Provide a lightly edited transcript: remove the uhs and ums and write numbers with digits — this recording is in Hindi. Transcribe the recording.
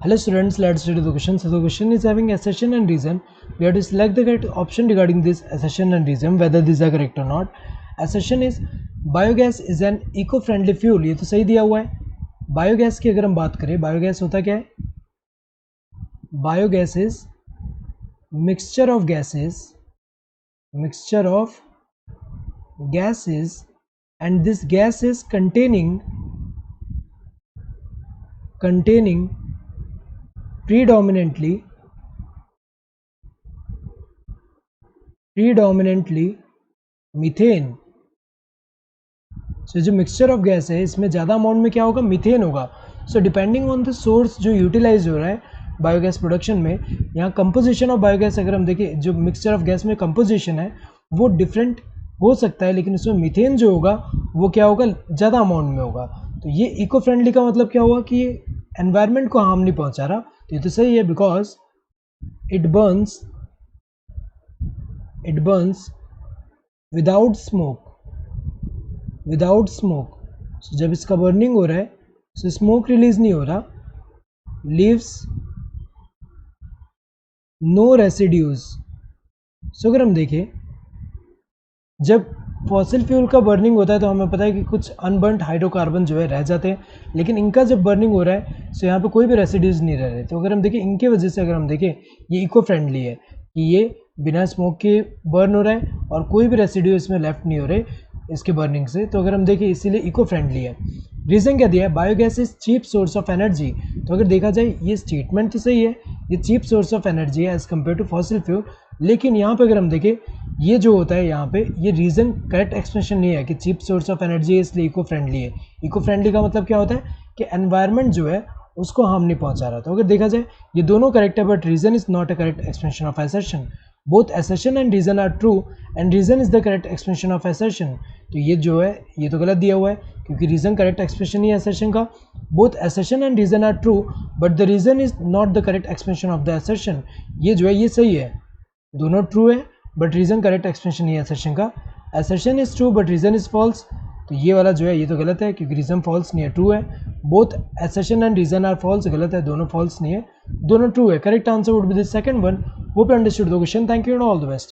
Hello students, let's study the question. So the question is having assertion and reason. We have to select the correct option regarding this assertion and reason, whether these are correct or not. Assertion is biogas is an eco-friendly fuel. ये तो सही दिया हुआ है. बायोगैस की अगर हम बात करें, बायोगैस होता क्या है? Biogas is mixture of gases, and this gas is containing predominantly methane. So जो मिक्सचर ऑफ गैस है इसमें ज़्यादा अमाउंट में क्या होगा? मीथेन होगा. So depending on the source जो यूटिलाइज हो रहा है बायोगैस प्रोडक्शन में, यहाँ कंपोजिशन ऑफ बायोगैस अगर हम देखें, जो मिक्सचर ऑफ गैस में कंपोजिशन है वो डिफरेंट हो सकता है, लेकिन उसमें मीथेन जो होगा वो क्या होगा? ज़्यादा अमाउंट में होगा. तो ये इको फ्रेंडली का मतलब क्या हुआ कि ये एनवायरनमेंट को हार्म नहीं पहुँचा रहा. तो ये तो सही है, because it burns without smoke. So जब इसका बर्निंग हो रहा है सो स्मोक रिलीज नहीं हो रहा. Leaves no residues. सो अगर हम देखें, जब फॉसिल फ्यूल का बर्निंग होता है तो हमें पता है कि कुछ अनबर्न्ड हाइड्रोकार्बन जो है रह जाते हैं, लेकिन इनका जब बर्निंग हो रहा है सो यहाँ पे कोई भी रेसिड्यूज नहीं रह रहे. तो अगर हम देखें इनके वजह से, अगर हम देखें ये इको फ्रेंडली है कि ये बिना स्मोक के बर्न हो रहा है और कोई भी रेसिड्यू इसमें लेफ्ट नहीं हो रहे इसके बर्निंग से. तो अगर हम देखें इसीलिए इको फ्रेंडली है. रीज़न क्या दिया है? Biogas is cheap source of energy. तो अगर देखा जाए ये स्टेटमेंट तो सही है, ये चीप सोर्स ऑफ एनर्जी है as compare to fossil fuel. लेकिन यहाँ पे अगर हम देखें ये जो होता है यहाँ पे, ये रीज़न करेक्ट एक्सप्रेशन नहीं है कि चीप सोर्स ऑफ एनर्जी है इसलिए इको फ्रेंडली है. इको फ्रेंडली का मतलब क्या होता है कि एनवायरनमेंट जो है उसको हार्म नहीं पहुँचा रहा. तो अगर देखा जाए ये दोनों करेक्ट है, but reason is not a correct expression of assertion. Both assertion and reason are true and reason is the correct expression of assertion. तो ये जो है ये तो गलत दिया हुआ है क्योंकि reason correct expression ही है assertion का. both assertion and reason are true but the reason is not the correct expression of the assertion. ये जो है ये सही है, दोनों true है but reason correct expression ही है assertion का. assertion is true but reason is false. तो ये वाला जो है ये तो गलत है क्योंकि रीज़न फॉल्स नहीं है, ट्रू है. Both assertion and reason are false, गलत है, दोनों फॉल्स नहीं है, दोनों ट्रू है. Correct answer would be the second one. Hope you understood the question. Thank you and all the best.